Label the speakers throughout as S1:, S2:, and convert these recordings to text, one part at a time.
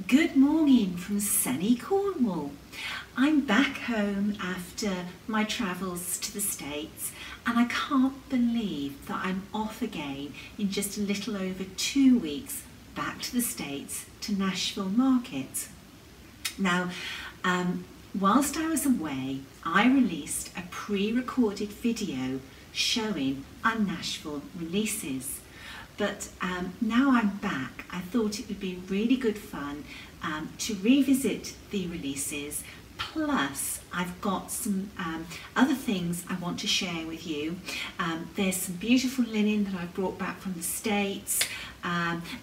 S1: Good morning from sunny Cornwall. I'm back home after my travels to the States and I can't believe that I'm off again in just a little over 2 weeks back to the States to Nashville Market. Now, whilst I was away, I released a pre-recorded video showing our Nashville releases. But now I'm back, I thought it would be really good fun to revisit the releases. Plus, I've got some other things I want to share with you. There's some beautiful linen that I've brought back from the States.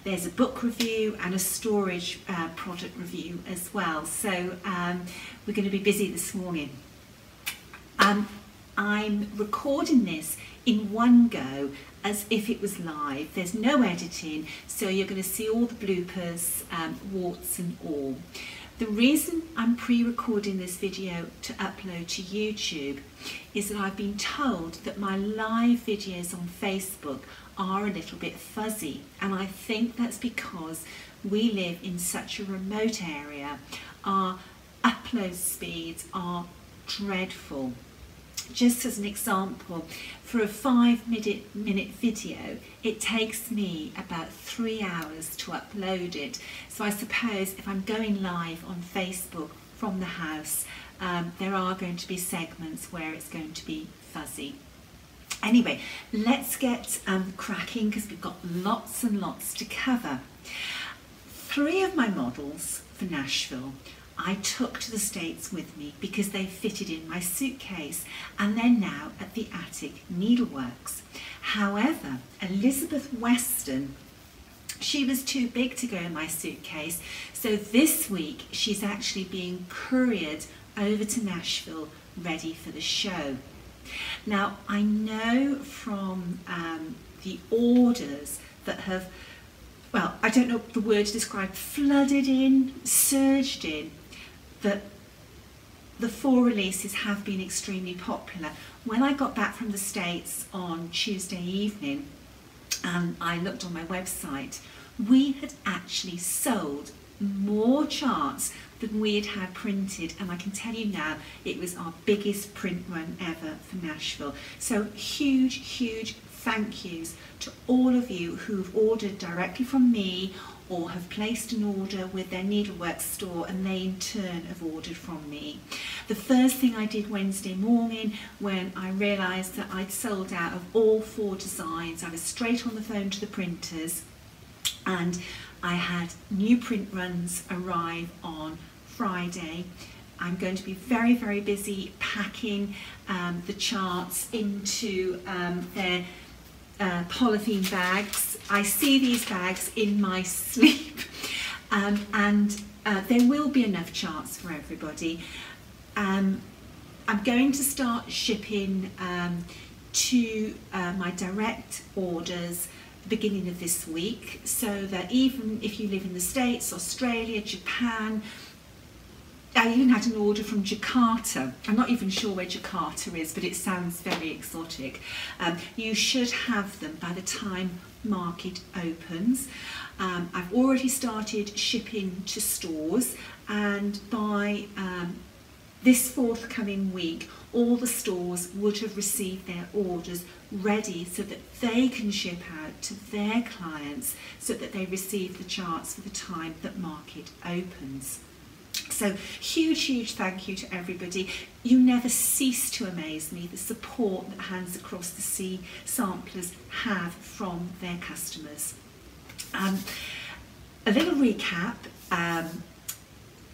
S1: There's a book review and a storage product review as well. So we're going to be busy this morning. I'm recording this in one go as if it was live. There's no editing, so you're going to see all the bloopers, warts and all. The reason I'm pre-recording this video to upload to YouTube is that I've been told that my live videos on Facebook are a little bit fuzzy, and I think that's because we live in such a remote area. Our upload speeds are dreadful. Just as an example, for a 5-minute video, it takes me about 3 hours to upload it. So I suppose if I'm going live on Facebook from the house, there are going to be segments where it's going to be fuzzy. Anyway, let's get cracking because we've got lots and lots to cover. 3 of my models for Nashville I took to the States with me because they fitted in my suitcase and they're now at the Attic Needleworks. However, Elizabeth Weston, she was too big to go in my suitcase, so this week she's actually being couriered over to Nashville ready for the show. Now, I know from the orders that have, well, I don't know the word to describe, flooded in, surged in, that the 4 releases have been extremely popular. When I got back from the States on Tuesday evening and I looked on my website, we had actually sold more charts than we had had printed, and I can tell you now it was our biggest print run ever for Nashville. So huge thank yous to all of you who've ordered directly from me or have placed an order with their Needlework store and they in turn have ordered from me. The first thing I did Wednesday morning when I realised that I'd sold out of all 4 designs, I was straight on the phone to the printers and I had new print runs arrive on Friday. I'm going to be very busy packing the charts into their polythene bags. I see these bags in my sleep and there will be enough charts for everybody. I'm going to start shipping to my direct orders the beginning of this week, so that even if you live in the States, Australia, Japan, I even had an order from Jakarta. I'm not even sure where Jakarta is, but it sounds very exotic. You should have them by the time market opens. I've already started shipping to stores, and by this forthcoming week, all the stores would have received their orders ready so that they can ship out to their clients so that they receive the charts for the time that market opens. So huge thank you to everybody. You never cease to amaze me, the support that Hands Across the Sea samplers have from their customers. A little recap,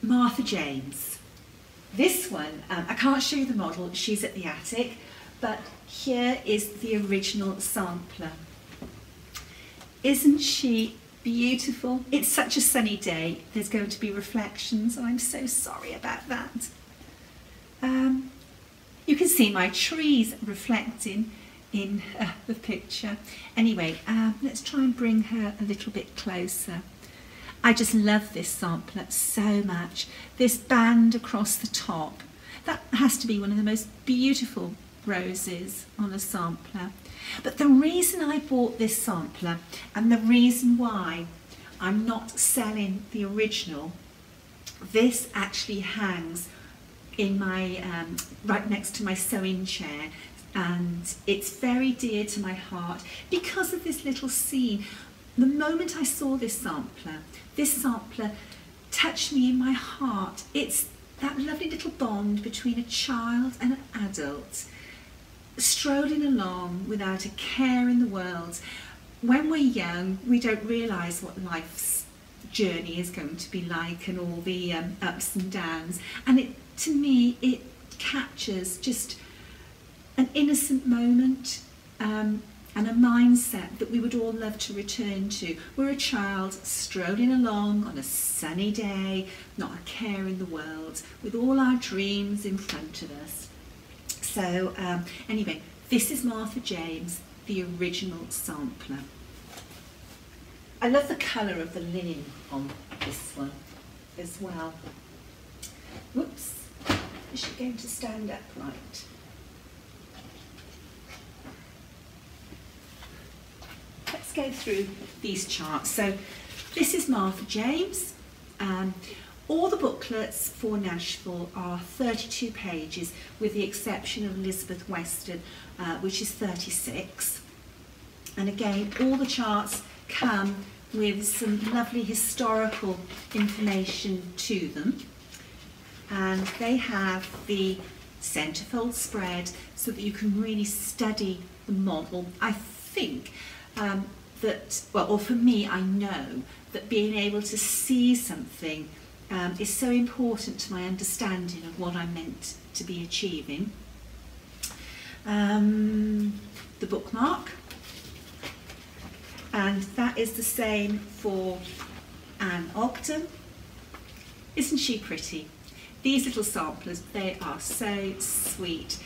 S1: Martha James. This one, I can't show you the model, she's at the attic, but here is the original sampler. Isn't she beautiful? It's such a sunny day, there's going to be reflections and I'm so sorry about that. You can see my trees reflecting in the picture. Anyway, let's try and bring her a little bit closer. I just love this sampler so much. This band across the top, that has to be one of the most beautiful roses on a sampler. But the reason I bought this sampler and the reason why I'm not selling the original. This actually hangs in my right next to my sewing chair, and it's very dear to my heart because of this little scene. The moment I saw this sampler touched me in my heart. It's that lovely little bond between a child and an adult, strolling along without a care in the world. When we're young, we don't realise what life's journey is going to be like and all the ups and downs. And to me, it captures just an innocent moment and a mindset that we would all love to return to. We're a child strolling along on a sunny day, not a care in the world, with all our dreams in front of us. So anyway, this is Martha James, the original sampler. I love the colour of the linen on this one as well. Whoops, is she going to stand upright? Let's go through these charts. So this is Martha James. All the booklets for Nashville are 32 pages, with the exception of Elizabeth Weston, which is 36. And again, all the charts come with some lovely historical information to them. And they have the centrefold spread so that you can really study the model. I think that, well, or for me, I know that being able to see something is so important to my understanding of what I'm meant to be achieving. The bookmark, and that is the same for Anne Ogden. Isn't she pretty? These little samplers, they are so sweet.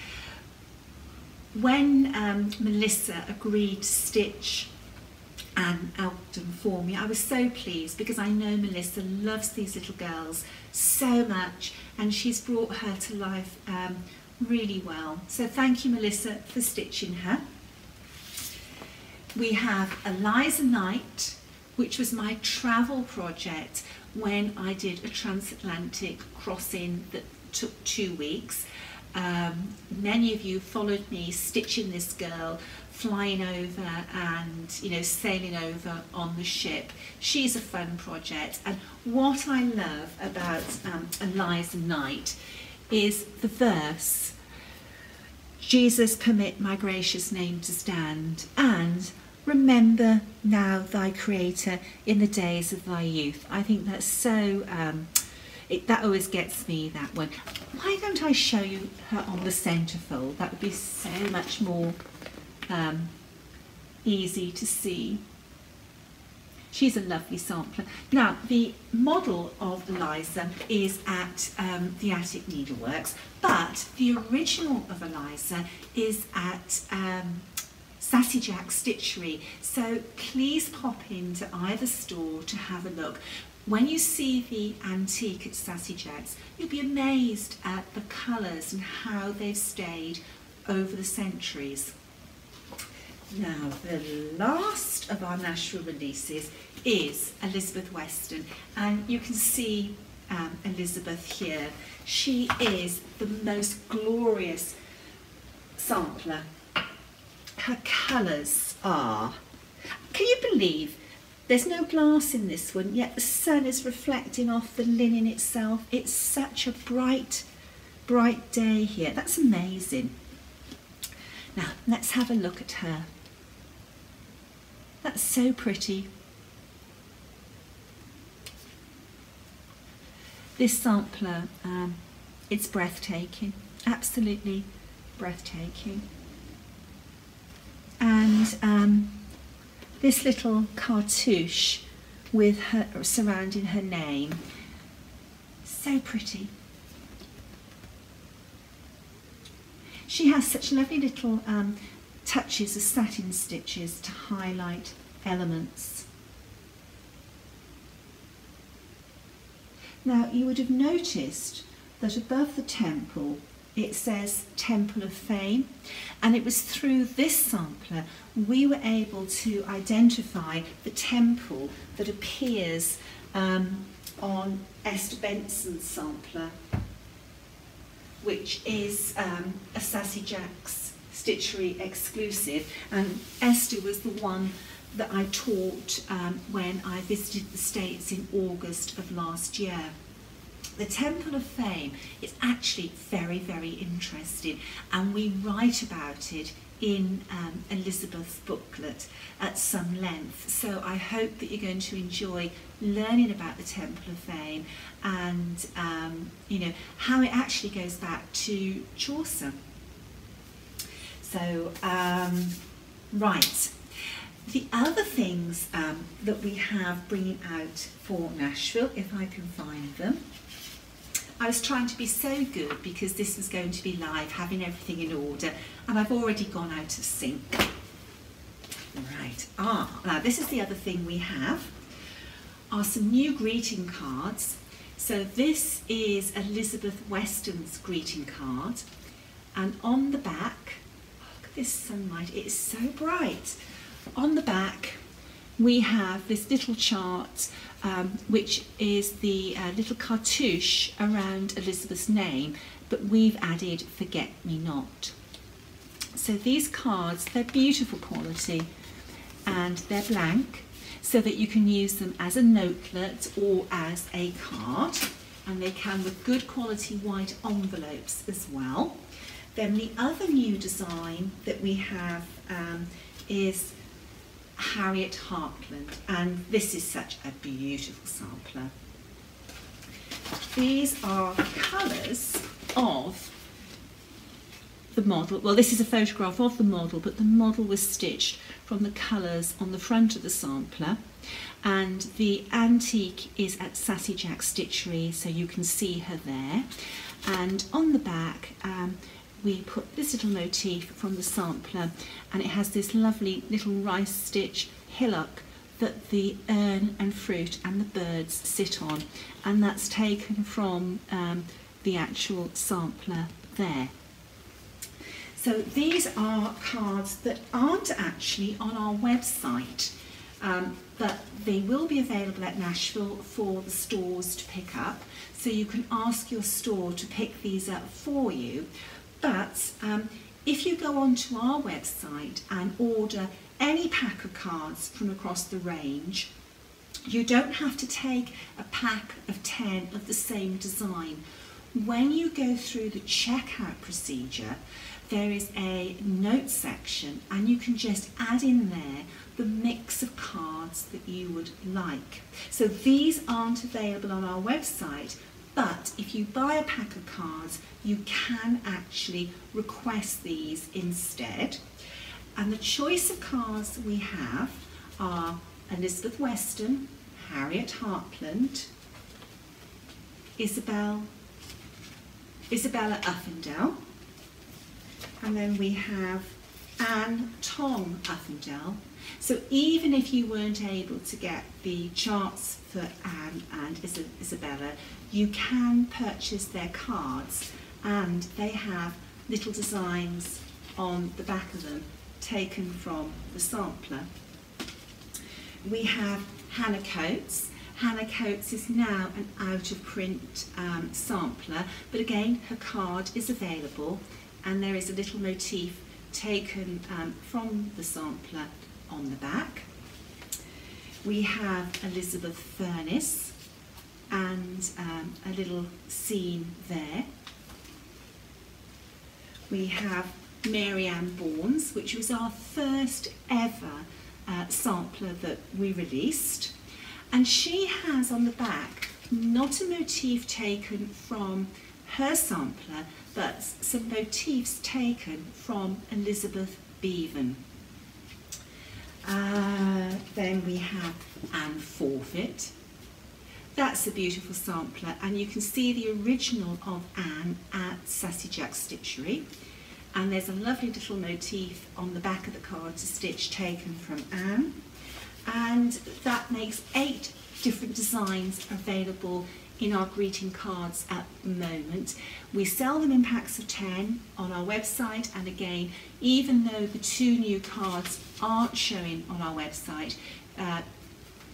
S1: When Melissa agreed to stitch Anne Ogden for me, I was so pleased because I know Melissa loves these little girls so much, and she's brought her to life really well. So thank you, Melissa, for stitching her. We have Eliza Knight, which was my travel project when I did a transatlantic crossing that took 2 weeks. Many of you followed me stitching this girl, flying over and sailing over on the ship. She's a fun project, and what I love about Eliza Knight is the verse, Jesus, permit my gracious name to stand, and remember now thy Creator in the days of thy youth. I think that's so, that always gets me, that one. Why don't I show you her on the centrefold? That would be so much more easy to see. She's a lovely sampler. Now, the model of Eliza is at the Attic Needleworks, but the original of Eliza is at Sassy Jack Stitchery. So please pop into either store to have a look. When you see the antique at Sassy Jack's, you'll be amazed at the colours and how they've stayed over the centuries. Now, the last of our Nashville releases is Elizabeth Weston, and you can see Elizabeth here. She is the most glorious sampler. Her colours are, can you believe there's no glass in this one, yet the sun is reflecting off the linen itself. It's such a bright, bright day here. That's amazing. Now, let's have a look at her. That's so pretty. This sampler, it's breathtaking, absolutely breathtaking. And this little cartouche with her surrounding her name, so pretty. She has such lovely little touches of satin stitches to highlight elements. Now, you would have noticed that above the temple it says Temple of Fame, and it was through this sampler we were able to identify the temple that appears on Esther Benson's sampler, which is a Sassy Jack's Stitchery exclusive, and Esther was the one that I taught when I visited the States in August of last year. The Temple of Fame is actually very, very interesting, and we write about it in Elizabeth's booklet at some length. So I hope that you're going to enjoy learning about the Temple of Fame and you know, how it actually goes back to Chaucer. So right, the other things that we have bringing out for Nashville, if I can find them. I was trying to be so good because this was going to be live, having everything in order, and I've already gone out of sync. Right, now this is the other thing we have, are some new greeting cards. So this is Elizabeth Weston's greeting card, and on the back, look at this sunlight, it is so bright. On the back we have this little chart which is the little cartouche around Elizabeth's name, but we've added Forget Me Not. So these cards, they're beautiful quality and they're blank, so that you can use them as a notelet or as a card, and they come with good quality white envelopes as well. Then the other new design that we have is Harriet Hartland, and this is such a beautiful sampler. These are colours of the model. Well, this is a photograph of the model, but the model was stitched from the colours on the front of the sampler, and the antique is at Sassy Jack Stitchery, so you can see her there. And on the back we put this little motif from the sampler, and it has this lovely little rice stitch hillock that the urn and fruit and the birds sit on, and that's taken from the actual sampler there. So these are cards that aren't actually on our website, but they will be available at Nashville for the stores to pick up, so you can ask your store to pick these up for you. But if you go onto our website and order any pack of cards from across the range, you don't have to take a pack of 10 of the same design. When you go through the checkout procedure, there is a note section, and you can just add in there the mix of cards that you would like. So these aren't available on our website, but if you buy a pack of cards, you can actually request these instead. And the choice of cards that we have are Elizabeth Weston, Harriet Hartland, Isabella Uffindell, and then we have Anne Tong Uffindell. So even if you weren't able to get the charts for Anne and Isabella, you can purchase their cards, and they have little designs on the back of them taken from the sampler. We have Hannah Coates. Hannah Coates is now an out-of-print sampler, but again her card is available, and there is a little motif taken from the sampler on the back. We have Elizabeth Furness and a little scene there. We have Mary Ann Bournes, which was our first ever sampler that we released, and she has on the back not a motif taken from her sampler, but some motifs taken from Elizabeth Bevan. Then we have Anne Forfeit. That's a beautiful sampler, and you can see the original of Anne at Sassy Jack Stitchery, and there's a lovely little motif on the back of the card to stitch taken from Anne, and that makes 8 different designs are available in our greeting cards at the moment. We sell them in packs of 10 on our website, and again, even though the 2 new cards aren't showing on our website,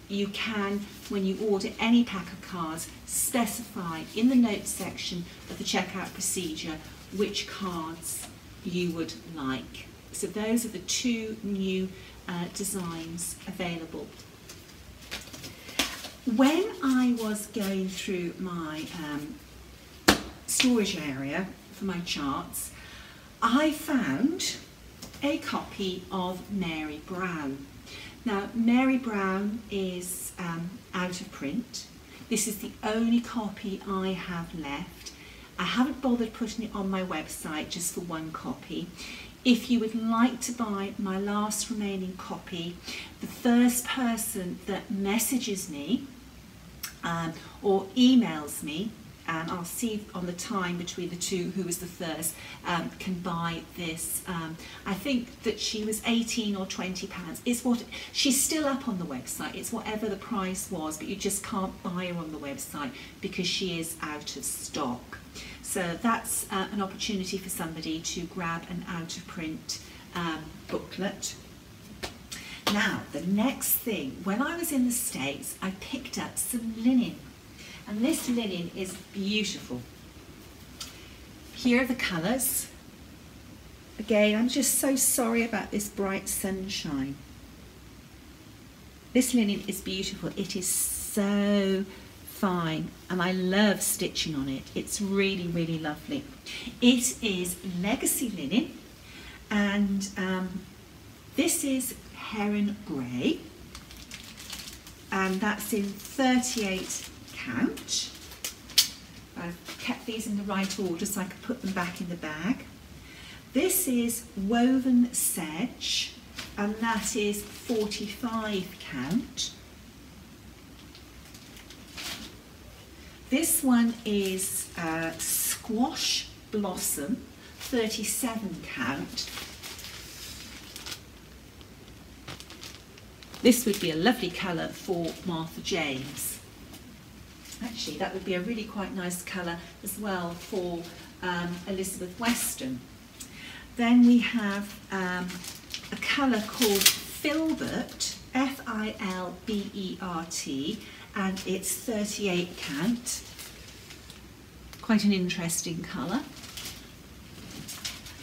S1: you can, when you order any pack of cards, specify in the notes section of the checkout procedure which cards you would like. So those are the 2 new designs available. When I was going through my storage area for my charts, I found a copy of Mary Brown. Now, Mary Brown is out of print. This is the only copy I have left. I haven't bothered putting it on my website just for 1 copy. If you would like to buy my last remaining copy, the first person that messages me or emails me, and I'll see on the time between the 2 who was the first, can buy this. I think that she was £18 or £20. It's what she's still up on the website. It's whatever the price was, but you just can't buy her on the website because she is out of stock. So that's an opportunity for somebody to grab an out of print booklet. Now, the next thing, when I was in the States, I picked up some linen. And this linen is beautiful. Here are the colours. Again, I'm just so sorry about this bright sunshine. This linen is beautiful. It is so fine, and I love stitching on it. It's really, really lovely. It is legacy linen, and this is Heron Grey, and that's in 38 count. I've kept these in the right order so I can put them back in the bag. This is Woven Sedge, and that is 45 count. This one is Squash Blossom, 37 count. This would be a lovely colour for Martha James. Actually, that would be a really quite nice colour as well for Elizabeth Weston. Then we have a colour called Filbert, F-I-L-B-E-R-T, and it's 38 count. Quite an interesting colour.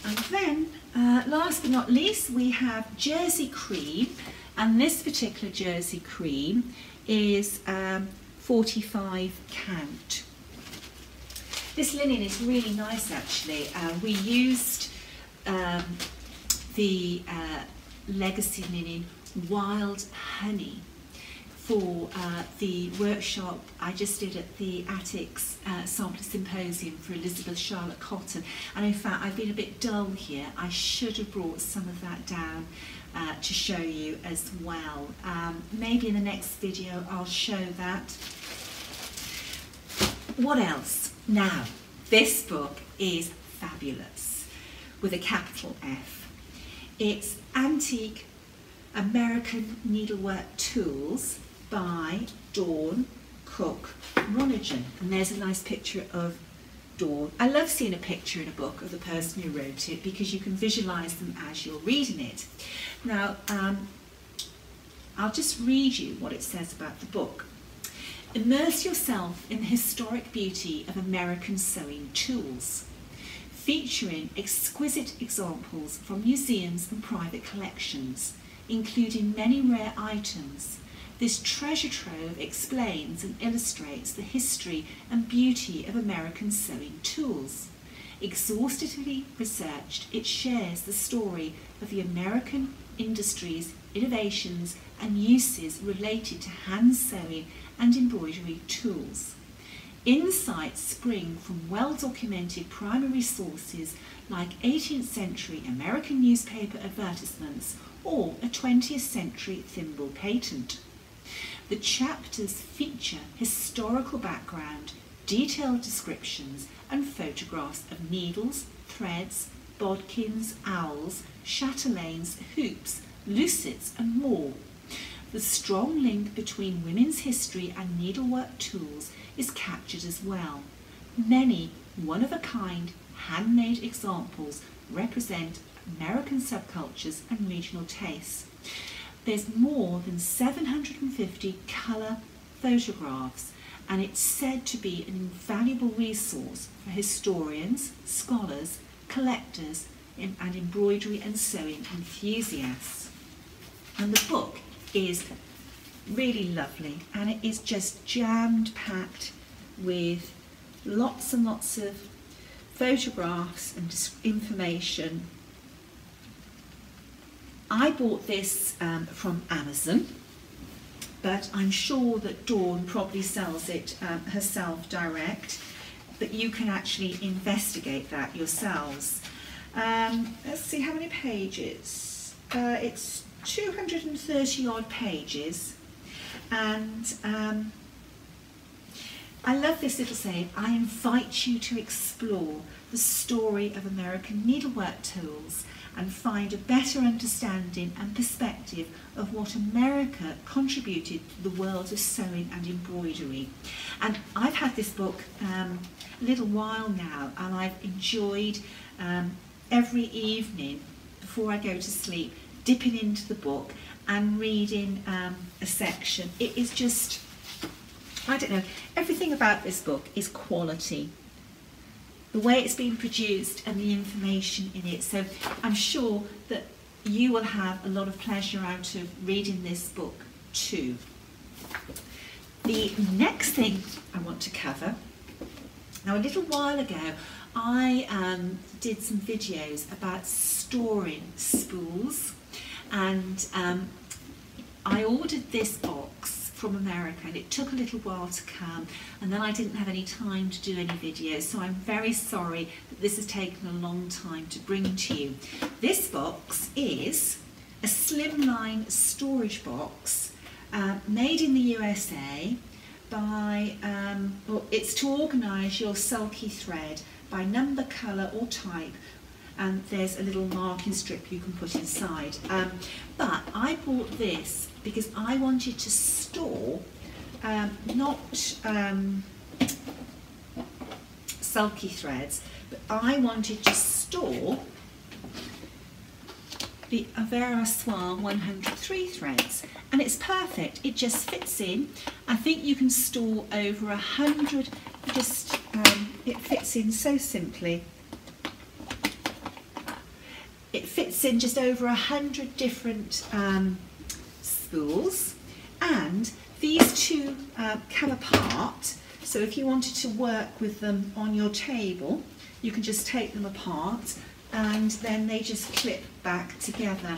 S1: And then, last but not least, we have Jersey Cream, and this particular Jersey Cream is 45 count. This linen is really nice actually. We used the legacy linen Wild Honey for the workshop I just did at the Attics Sampler Symposium for Elizabeth Charlotte Cotton, and in fact I've been a bit dull here. I should have brought some of that down to show you as well. Maybe in the next video I'll show that. What else? Now, this book is fabulous with a capital F. It's Antique American Needlework Tools by Dawn Cook Monaghan, and there's a nice picture of Dawn. I love seeing a picture in a book of the person who wrote it because you can visualise them as you're reading it. Now, I'll just read you what it says about the book. Immerse yourself in the historic beauty of American sewing tools, featuring exquisite examples from museums and private collections, including many rare items. This treasure trove explains and illustrates the history and beauty of American sewing tools. Exhaustively researched, it shares the story of the American industries, innovations and uses related to hand sewing and embroidery tools. Insights spring from well-documented primary sources like 18th century American newspaper advertisements or a 20th century thimble patent. The chapters feature historical background, detailed descriptions and photographs of needles, threads, bodkins, owls, chatelaines, hoops, lucets and more. the strong link between women's history and needlework tools is captured as well. Many one-of-a-kind handmade examples represent American subcultures and regional tastes. There's more than 750 colour photographs, and it's said to be an invaluable resource for historians, scholars, collectors, and embroidery and sewing enthusiasts. And the book is really lovely, and it is just jammed packed with lots and lots of photographs and information. I bought this from Amazon, but I'm sure that Dawn probably sells it herself direct, but you can actually investigate that yourselves. Let's see how many pages. It's 230 odd pages, and I love this little saying: I invite you to explore the story of American needlework tools and find a better understanding and perspective of what America contributed to the world of sewing and embroidery. And I've had this book a little while now, and I've enjoyed every evening before I go to sleep dipping into the book and reading a section. It is just, I don't know, everything about this book is quality. The way it's been produced and the information in it. So I'm sure that you will have a lot of pleasure out of reading this book too. The next thing I want to cover, now a little while ago I did some videos about storing spools, and I ordered this box from America, and it took a little while to come, and then I didn't have any time to do any videos, so I'm very sorry that this has taken a long time to bring to you. This box is a slimline storage box made in the USA by, well, it's to organise your sulky thread by number, colour or type, and there's a little marking strip you can put inside. But I bought this because I wanted to store not sulky threads, but I wanted to store the Avera Swan 103 threads, and it's perfect. It just fits in. I think you can store over 100. Just it fits in so simply. It fits in just over 100 different spools, and these two come apart, so if you wanted to work with them on your table, you can just take them apart and then they just clip back together.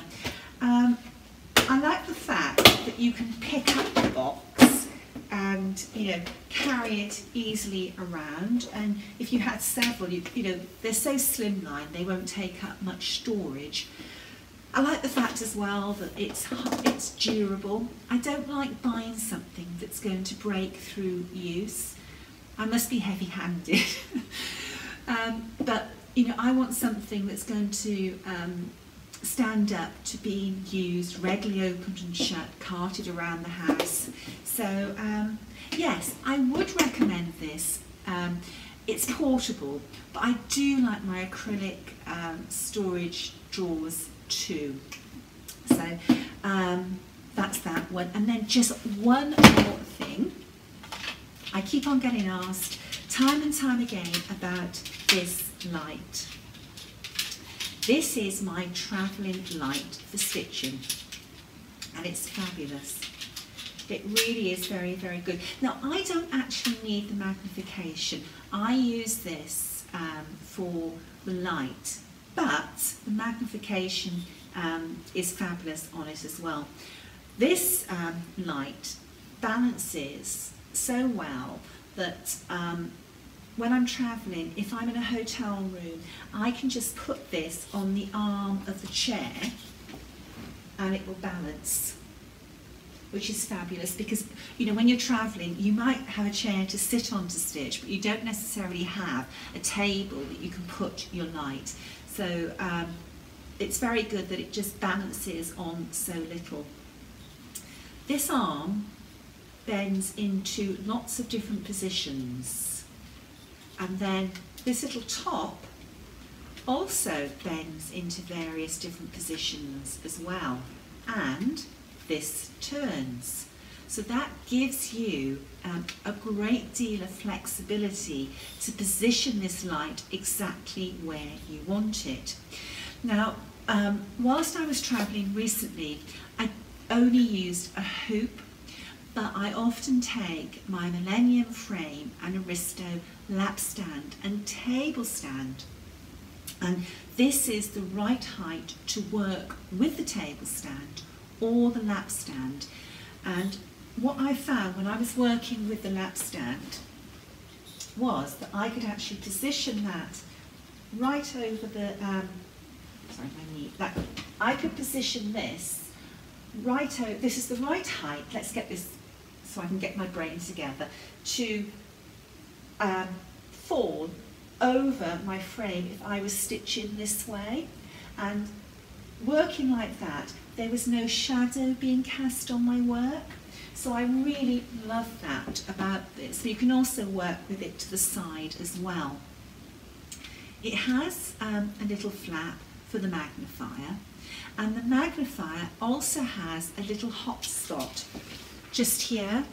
S1: I like the fact that you can pick up the box and, you know, carry it easily around, and if you had several, you know, they're so slimline they won't take up much storage. I like the fact as well that it's durable. I don't like buying something that's going to break through use. I must be heavy-handed. But you know, I want something that's going to stand up to being used, regularly opened and shut, carted around the house. So yes, I would recommend this. It's portable, but I do like my acrylic storage drawers too. So that's that one. And then just one more thing. I keep on getting asked time and time again about this light. This is my travelling light for stitching, and it's fabulous. It really is very, very good. Now, I don't actually need the magnification. I use this for the light, but the magnification is fabulous on it as well. This light balances so well that when I'm travelling, if I'm in a hotel room, I can just put this on the arm of the chair and it will balance, which is fabulous, because you know, when you're travelling you might have a chair to sit on to stitch, but you don't necessarily have a table that you can put your light. So it's very good that it just balances on so little. this arm bends into lots of different positions, and then this little top also bends into various different positions as well, and this turns. So that gives you a great deal of flexibility to position this light exactly where you want it. Now, whilst I was travelling recently, I only used a hoop, but I often take my Millennium frame and Aristo lap stand and table stand, and this is the right height to work with the table stand or the lap stand. And what I found when I was working with the lap stand was that I could actually position that right over the I could position this right over, this is the right height, let's get this so I can get my brain together, to fall over my frame if I was stitching this way. And working like that, there was no shadow being cast on my work. So I really love that about this. So you can also work with it to the side as well. It has a little flap for the magnifier, and the magnifier also has a little hot spot just here,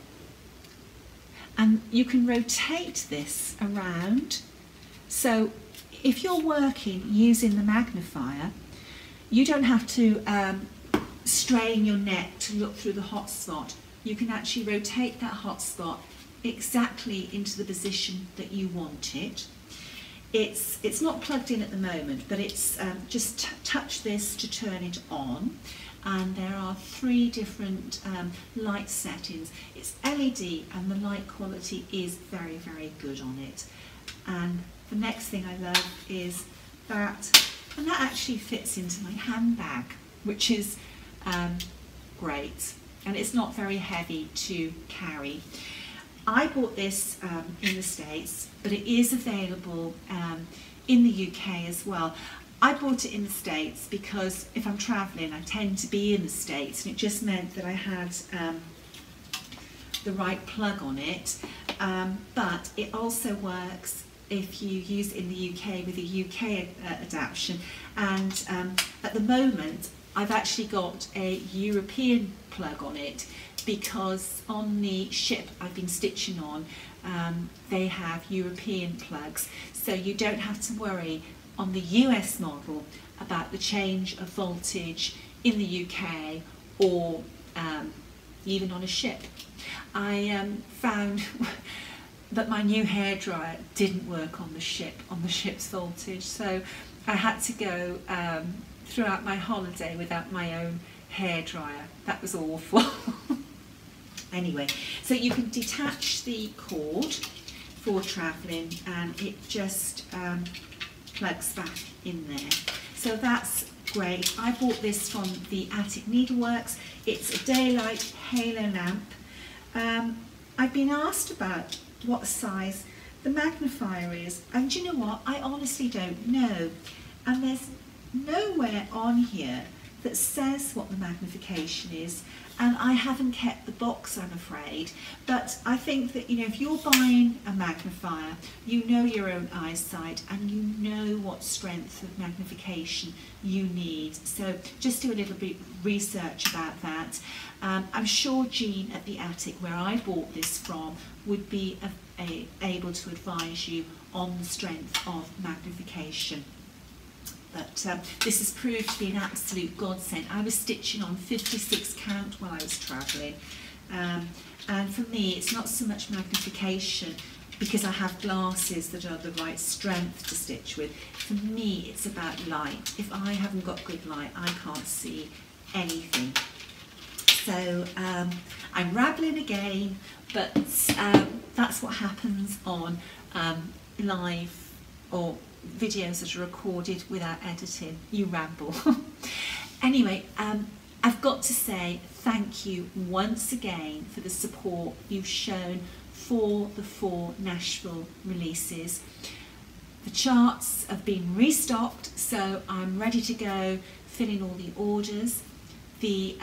S1: and you can rotate this around. So if you're working using the magnifier, you don't have to strain your neck to look through the hot spot. You can actually rotate that hot spot exactly into the position that you want it. It's not plugged in at the moment, but it's just touch this to turn it on, and there are 3 different light settings. It's LED and the light quality is very, very good on it. And the next thing I love is that, and that actually fits into my handbag, which is great, and it's not very heavy to carry. I bought this in the States, but it is available in the UK as well. I bought it in the States because if I'm travelling, I tend to be in the States, and it just meant that I had the right plug on it. But it also works if you use it in the UK with a UK adaptation. And at the moment, I've actually got a European plug on it, because on the ship I've been stitching on, they have European plugs, so you don't have to worry on the US model about the change of voltage in the UK or even on a ship. I found that my new hairdryer didn't work on the ship's voltage, so I had to go throughout my holiday without my own hairdryer. That was awful. Anyway, so you can detach the cord for travelling, and it just plugs back in there. So that's great. I bought this from the Attic Needleworks. It's a daylight halo lamp. I've been asked about what size the magnifier is, and do you know what? I honestly don't know. And there's nowhere on here that says what the magnification is, and I haven't kept the box, I'm afraid. But I think that, you know, if you're buying a magnifier, you know your own eyesight and you know what strength of magnification you need. So just do a little bit of research about that. I'm sure Jean at the Attic, where I bought this from, would be able to advise you on the strength of magnification. But this has proved to be an absolute godsend. I was stitching on 56 count while I was travelling, and for me it's not so much magnification, because I have glasses that are the right strength to stitch with. For me it's about light. If I haven't got good light, I can't see anything. So I'm rambling again, but that's what happens on live or videos that are recorded without editing. You ramble. Anyway, I've got to say thank you once again for the support you've shown for the 4 Nashville releases. The charts have been restocked, so I'm ready to go fill in all the orders. The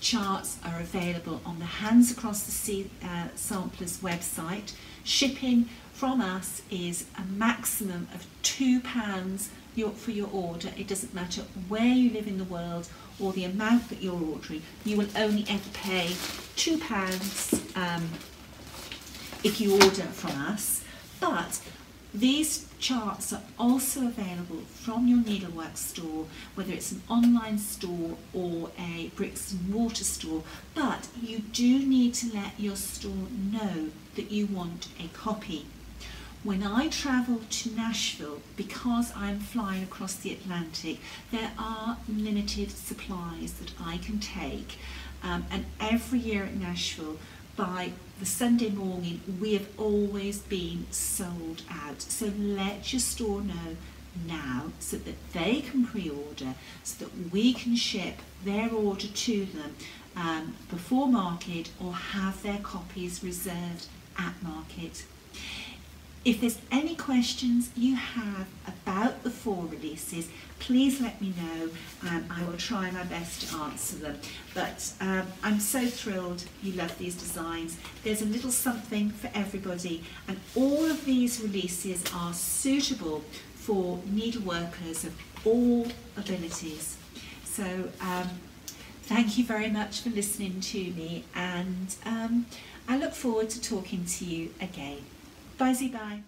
S1: charts are available on the Hands Across the Sea Samplers website. Shipping from us is a maximum of £2 for your order. It doesn't matter where you live in the world or the amount that you're ordering. You will only ever pay £2 if you order from us. But these charts are also available from your Needlework store, whether it's an online store or a bricks and mortar store, but you do need to let your store know that you want a copy. When I travel to Nashville, because I'm flying across the Atlantic, there are limited supplies that I can take, and every year at Nashville, by the Sunday morning, we have always been sold out. So let your store know now so that they can pre-order, so that we can ship their order to them before market, or have their copies reserved at market. If there's any questions you have about the 4 releases, please let me know. I will try my best to answer them. But I'm so thrilled you love these designs. There's a little something for everybody, and all of these releases are suitable for needleworkers of all abilities. So thank you very much for listening to me, and I look forward to talking to you again. Bye-bye.